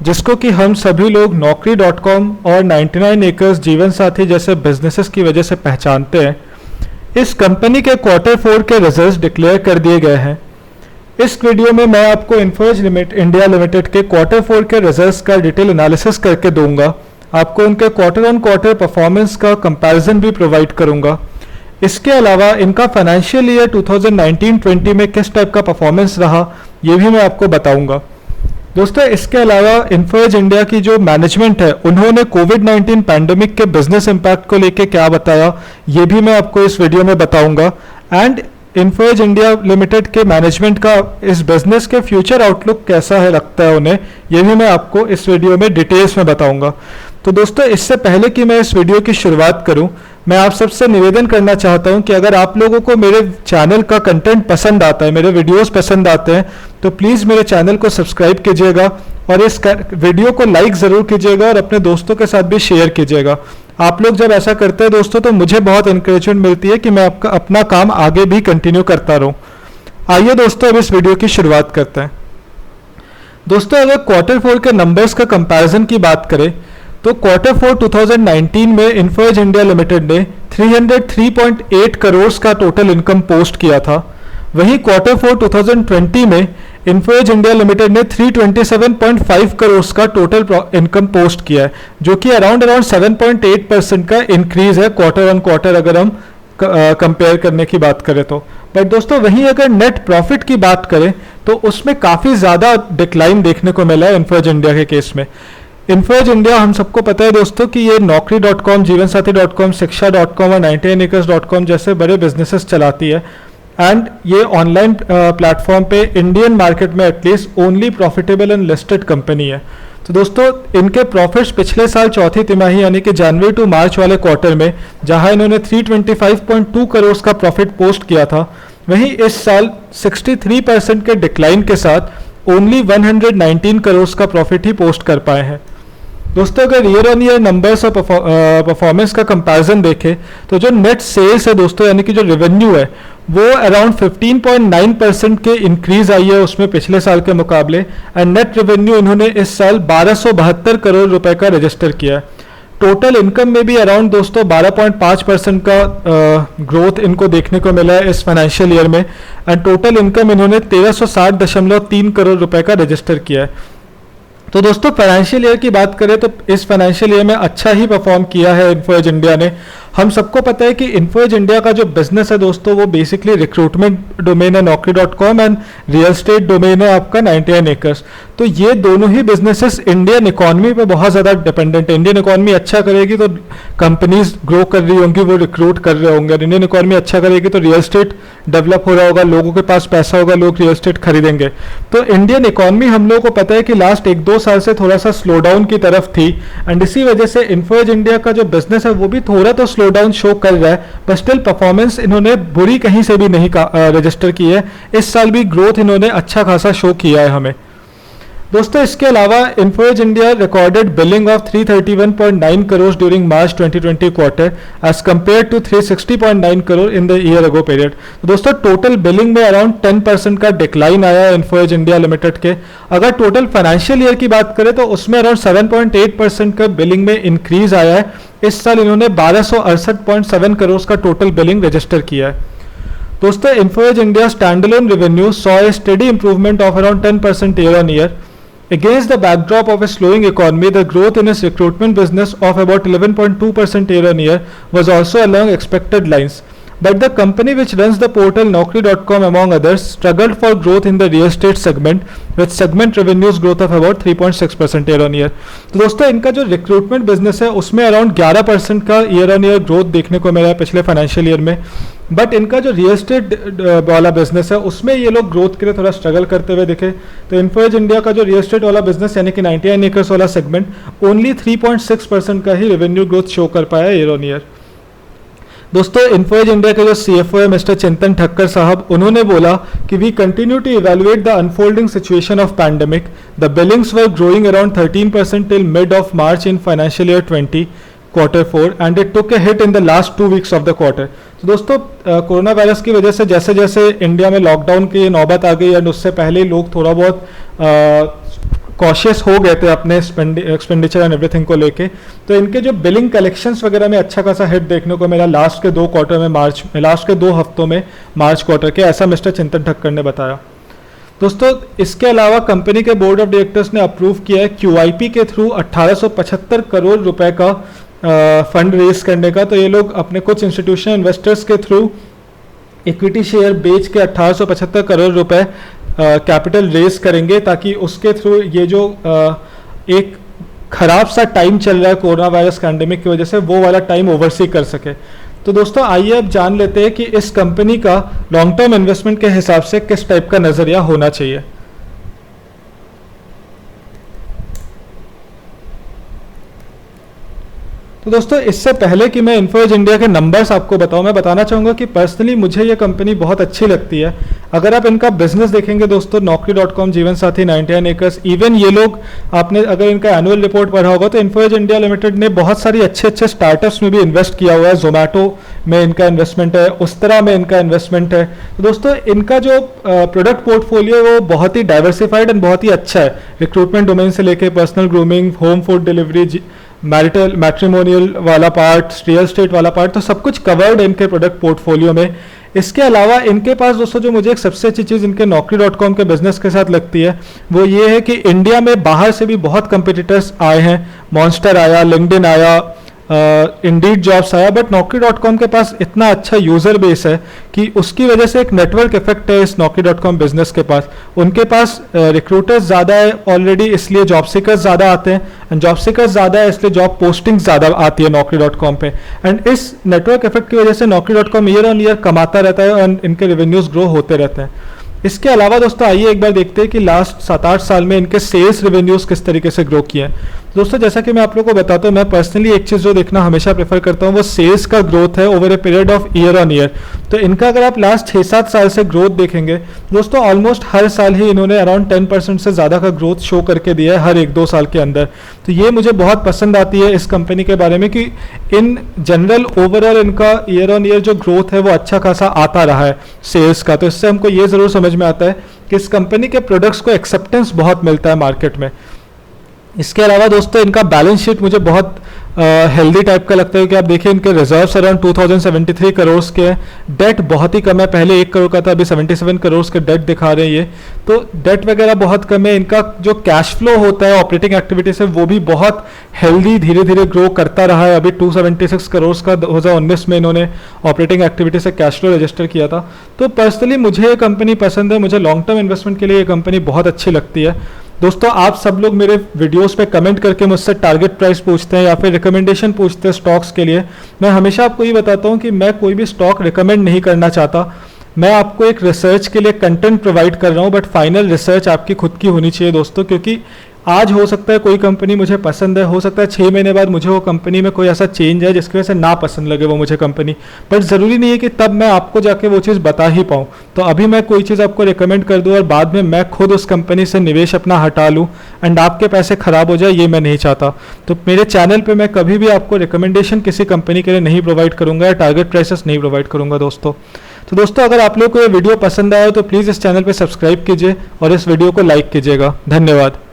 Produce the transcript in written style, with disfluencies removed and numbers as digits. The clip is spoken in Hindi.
जिसको कि हम सभी लोग Naukri.com और 99 एकर्स जीवन साथी जैसे बिजनेसेस की वजह से पहचानते हैं। इस कंपनी के Q4 के रिजल्ट्स डिक्लेयर कर दिए गए हैं। इस वीडियो में मैं आपको इन्फोएज इंडिया लिमिटेड के Q4 के रिजल्ट्स का डिटेल एनालिसिस करके दूंगा। आपको उनके क्वार्टर ऑन क्वार्टर परफॉर्मेंस का कंपैरिजन भी प्रोवाइड करूंगा। इसके अलावा इनका फाइनेंशियल ईयर 2019-20 में किस टाइप का परफॉर्मेंस रहा ये भी मैं आपको बताऊंगा। दोस्तों, इसके अलावा इन्फोएज इंडिया की जो मैनेजमेंट है उन्होंने कोविड-19 पैंडेमिक के बिजनेस इंपैक्ट को लेके क्या बताया ये भी मैं आपको इस वीडियो में बताऊंगा। एंड इन्फोएज इंडिया लिमिटेड के मैनेजमेंट का इस बिजनेस के फ्यूचर आउटलुक कैसा है लगता है उन्हें, ये भी मैं आपको इस वीडियो में डिटेल्स में बताऊंगा। तो दोस्तों, इससे पहले कि मैं इस वीडियो की शुरुआत करूं, मैं आप सबसे निवेदन करना चाहता हूं कि अगर आप लोगों को मेरे चैनल का कंटेंट पसंद आता है, मेरे वीडियोस पसंद आते हैं, तो प्लीज़ मेरे चैनल को सब्सक्राइब कीजिएगा और इस वीडियो को लाइक ज़रूर कीजिएगा और अपने दोस्तों के साथ भी शेयर कीजिएगा। आप लोग जब ऐसा करते हैं दोस्तों तो मुझे बहुत इंकरेजमेंट मिलती है कि मैं अपना काम आगे भी कंटिन्यू करता रहूँ। आइए दोस्तों, अब इस वीडियो की शुरुआत करते हैं। दोस्तों, अगर Q4 के नंबर्स का कंपैरिजन की बात करें तो Q4 2019 में इन्फोएज इंडिया लिमिटेड ने 303.8 करोड़ का टोटल इनकम पोस्ट किया था। वहीं Q4 2020 में इन्फोएज इंडिया लिमिटेड ने 327.5 करोड़ का टोटल इनकम पोस्ट किया है, जो कि अराउंड 7.8% का इंक्रीज है क्वार्टर ऑन क्वार्टर अगर हम कंपेयर करने की बात करें तो। बट दोस्तों, वहीं अगर नेट प्रॉफिट की बात करें तो उसमें काफ़ी ज़्यादा डिक्लाइन देखने को मिला है इन्फोएज इंडिया के केस में। इन्फोएज इंडिया हम सबको पता है दोस्तों कि ये Naukri.com, जीवनसाथी.com, शिक्षा.com और 99 एकर्स.com जैसे बड़े बिजनेसेस चलाती है। एंड ये ऑनलाइन प्लेटफॉर्म पे इंडियन मार्केट में at least only profitable and listed company है। तो दोस्तों, इनके प्रॉफिट्स पिछले साल चौथी तिमाही यानी कि जनवरी टू मार्च वाले क्वार्टर में जहां इन्होंने 325.2 करोड़ का प्रॉफिट पोस्ट किया था, वहीं इस साल 63% के डिक्लाइन के साथ ओनली 119 करोड़ का प्रॉफिट ही पोस्ट कर पाए हैं। दोस्तों, अगर ईयर ऑन ईयर नंबर्स और परफॉर्मेंस का कंपैरिजन देखें तो जो नेट सेल्स है दोस्तों यानी कि जो रेवेन्यू है वो अराउंड 15.9% के इंक्रीज आई है उसमें पिछले साल के मुकाबले। एंड नेट रेवेन्यू इन्होंने इस साल 1272 करोड़ रुपए का रजिस्टर किया है। टोटल इनकम में भी अराउंड दोस्तों 12.5% का ग्रोथ इनको देखने को मिला है इस फाइनेंशियल ईयर में। एंड टोटल इनकम इन्होंने 1360.3 करोड़ रुपए का रजिस्टर किया है। तो दोस्तों, फाइनेंशियल ईयर की बात करें तो इस फाइनेंशियल ईयर में अच्छा ही परफॉर्म किया है इन्फोएज इंडिया ने। हम सबको पता है कि इन्फोएज इंडिया का जो बिजनेस है दोस्तों वो बेसिकली रिक्रूटमेंट डोमेन है Naukri.com and real estate domain है आपका 99 एकर्स। तो ये दोनों ही बिजनेसेस इंडियन इकोनॉमी पे बहुत ज़्यादा डिपेंडेंट है। इंडियन इकोनॉमी अच्छा करेगी तो कंपनीज ग्रो कर रही होंगी, वो रिक्रूट कर रहे होंगे। इंडियन इकोनॉमी अच्छा करेगी तो रियल स्टेट डेवलप हो रहा होगा, लोगों के पास पैसा होगा, लोग रियल स्टेट खरीदेंगे। तो इंडियन इकोनॉमी हम लोगों को पता है कि लास्ट 1-2 साल से थोड़ा सा स्लो डाउन की तरफ थी। एंड इसी वजह से इन्फोएज इंडिया का जो बिजनेस है वो भी थोड़ा तो स्लो डाउन शो कर रहा है, पर स्टिल परफॉर्मेंस इन्होंने बुरी कहीं से भी नहीं रजिस्टर की है। इस साल भी ग्रोथ इन्होंने अच्छा खासा शो किया है हमें। दोस्तों, इसके अलावा Info Edge India recorded billing of 331.9 crore during March 2020 quarter as compared to 360.9 crore in the year ago period. तो दोस्तों, टोटल बिलिंग में अराउंड 10% का डिक्लाइन आया है इन्फोएज इंडिया लिमिटेड के। अगर टोटल फाइनेंशियल ईयर की बात करें तो उसमें अराउंड 7.8% का बिलिंग में इंक्रीज आया है। इस साल इन्होंने 1268.7 करोड़ का टोटल बिलिंग रजिस्टर किया है। दोस्तों, Info Edge India standalone revenue saw a steady improvement of around 10% year on year. Against the backdrop of a slowing economy, the growth in its recruitment business of about 11.2% year on year was also along expected lines. But the company which runs the portal Naukri.com among others struggled for growth in the real estate segment with segment revenues growth of about 3.6% year on year. तो दोस्तों, इनका जो रिक्रूटमेंट बिजनेस है उसमें अराउंड 11% का ईयर ऑन ईयर ग्रोथ देखने को मिला है पिछले फाइनेंशियल ईयर में। बट इनका जो रियल एस्टेट वाला बिजनेस है उसमें ये लोग ग्रोथ के लिए थोड़ा स्ट्रगल करते हुए दिखे। तो इन्फोएज इंडिया का जो रियल एस्टेट वाला बिजनेस यानी कि 99 एकर्स वाला सेगमेंट ओनली 3.6% का ही रेवेन्यू ग्रोथ शो कर पाया ईयर ऑन ईयर। दोस्तों, इन्फोएज इंडिया के जो CFO है मिस्टर चिंतन ठक्कर साहब, उन्होंने बोला कि we continue to evaluate the unfolding situation of pandemic. The billings were growing around 13% till mid of March in financial year 20 Q4 and it took a hit in the last 2 weeks of the quarter. तो दोस्तों, कोरोना वायरस की वजह से जैसे जैसे इंडिया में लॉकडाउन की नौबत आ गई एंड उससे पहले ही लोग थोड़ा बहुत कॉशियस हो गए थे अपने एक्सपेंडिचर एंड एवरीथिंग को लेके। तो इनके जो बिलिंग कलेक्शंस वगैरह में अच्छा खासा हिट देखने को मिला लास्ट के 2 क्वार्टर में, लास्ट के 2 हफ्तों में मार्च क्वार्टर के, ऐसा मिस्टर चिंतन ठक्कर ने बताया। दोस्तों इसके अलावा कंपनी के बोर्ड ऑफ डायरेक्टर्स ने अप्रूव किया है QIP के थ्रू 1875 करोड़ रुपए का फंड रेज करने का। तो ये लोग अपने कुछ इंस्टीट्यूशनल इन्वेस्टर्स के थ्रू इक्विटी शेयर बेच के 1875 करोड़ रुपए कैपिटल रेज करेंगे, ताकि उसके थ्रू ये जो एक खराब सा टाइम चल रहा है कोरोना वायरस पैंडेमिक की वजह से, वो वाला टाइम ओवरसी कर सके। तो दोस्तों आइए अब जान लेते हैं कि इस कंपनी का लॉन्ग टर्म इन्वेस्टमेंट के हिसाब से किस टाइप का नजरिया होना चाहिए। तो दोस्तों इससे पहले कि मैं इन्फो एज इंडिया के नंबर्स आपको बताऊं, मैं बताना चाहूँगा कि पर्सनली मुझे ये कंपनी बहुत अच्छी लगती है। अगर आप इनका बिजनेस देखेंगे दोस्तों, Naukri.com, जीवन साथी, 99 एकर्स, इवन ये लोग, आपने अगर इनका एनुअल रिपोर्ट पढ़ा होगा तो इन्फो एज इंडिया लिमिटेड ने बहुत सारी अच्छे स्टार्टअप्स में भी इन्वेस्ट किया हुआ है। जोमेटो में इनका इन्वेस्टमेंट है, उस्तरा में इनका इन्वेस्टमेंट है। तो दोस्तों इनका जो प्रोडक्ट पोर्टफोलियो है वो बहुत ही डाइवर्सिफाइड एंड बहुत ही अच्छा है। रिक्रूटमेंट डोमेन से लेके personal grooming, home food delivery, matrimonial वाला पार्ट, रियल एस्टेट वाला पार्ट, तो सब कुछ कवर्ड है इनके प्रोडक्ट पोर्टफोलियो में। इसके अलावा इनके पास दोस्तों जो मुझे एक सबसे अच्छी चीज़ इनके Naukri.com के बिजनेस के साथ लगती है वो ये है कि इंडिया में बाहर से भी बहुत कंपिटिटर्स आए हैं। मॉन्स्टर आया, लिंक्डइन आया, इंडीड जॉब्स आया, बट Naukri.com के पास इतना अच्छा यूज़र बेस है कि उसकी वजह से एक नेटवर्क इफेक्ट है इस Naukri.com बिजनेस के पास। उनके पास रिक्रूटर्स ज़्यादा है ऑलरेडी, इसलिए जॉब सीकर्स ज़्यादा आते हैं, एंड जॉब सीकर्स ज़्यादा है इसलिए जॉब पोस्टिंग ज़्यादा आती है Naukri.com पे। एंड इस नेटवर्क इफेक्ट की वजह से Naukri.com ईयर ऑन ईयर कमाता रहता है और इनके रेवेन्यूज़ ग्रो होते रहते हैं। इसके अलावा दोस्तों आइए एक बार देखते हैं कि लास्ट 7-8 साल में इनके सेल्स रेवेन्यूज़ किस तरीके से ग्रो किए हैं। दोस्तों जैसा कि मैं आप लोगों को बताता हूँ, मैं पर्सनली एक चीज़ जो देखना हमेशा प्रेफर करता हूँ वो सेल्स का ग्रोथ है over a period of year on year. तो इनका अगर आप लास्ट 6-7 साल से ग्रोथ देखेंगे दोस्तों, ऑलमोस्ट हर साल ही इन्होंने अराउंड 10% से ज़्यादा का ग्रोथ शो करके दिया है हर 1-2 साल के अंदर। तो ये मुझे बहुत पसंद आती है इस कंपनी के बारे में कि इन जनरल ओवरऑल इनका ईयर ऑन ईयर जो ग्रोथ है वो अच्छा खासा आता रहा है सेल्स का। तो इससे हमको ये ज़रूर समझ में आता है कि इस कंपनी के प्रोडक्ट्स को एक्सेप्टेंस बहुत मिलता है मार्केट में। इसके अलावा दोस्तों इनका बैलेंस शीट मुझे बहुत हेल्दी टाइप का लगता है कि आप देखिए इनके रिजर्व्स अराउंड 2073 करोड़ के हैं, डेट बहुत ही कम है, पहले 1 करोड़ का था, अभी 77 करोड़ के डेट दिखा रहे हैं ये। तो डेट वगैरह बहुत कम है। इनका जो कैश फ्लो होता है ऑपरेटिंग एक्टिविटी से वो भी बहुत हेल्दी धीरे धीरे ग्रो करता रहा है। अभी 276 करोड़ का 2019 में इन्होंने ऑपरेटिंग एक्टिविटी से कैश फ्लो रजिस्टर किया था। तो पर्सनली मुझे ये कंपनी पसंद है, मुझे लॉन्ग टर्म इन्वेस्टमेंट के लिए ये कंपनी बहुत अच्छी लगती है। दोस्तों आप सब लोग मेरे वीडियोस पे कमेंट करके मुझसे टारगेट प्राइस पूछते हैं या फिर रिकमेंडेशन पूछते हैं स्टॉक्स के लिए। मैं हमेशा आपको ये बताता हूँ कि मैं कोई भी स्टॉक रिकमेंड नहीं करना चाहता, मैं आपको एक रिसर्च के लिए कंटेंट प्रोवाइड कर रहा हूँ, बट फाइनल रिसर्च आपकी खुद की होनी चाहिए दोस्तों। क्योंकि आज हो सकता है कोई कंपनी मुझे पसंद है, हो सकता है 6 महीने बाद मुझे वो कंपनी में कोई ऐसा चेंज है जिसकी वजह से ना पसंद लगे वो मुझे कंपनी, बट ज़रूरी नहीं है कि तब मैं आपको जाके वो चीज़ बता ही पाऊँ। तो अभी मैं कोई चीज़ आपको रिकमेंड कर दूँ और बाद में मैं खुद उस कंपनी से निवेश अपना हटा लूँ एंड आपके पैसे खराब हो जाए, ये मैं नहीं चाहता। तो मेरे चैनल पर मैं कभी भी आपको रिकमेंडेशन किसी कंपनी के लिए नहीं प्रोवाइड करूँगा या टारगेट प्राइसेस नहीं प्रोवाइड करूँगा दोस्तों। तो दोस्तों अगर आप लोग को ये वीडियो पसंद आया तो प्लीज़ इस चैनल पर सब्सक्राइब कीजिए और इस वीडियो को लाइक कीजिएगा। धन्यवाद।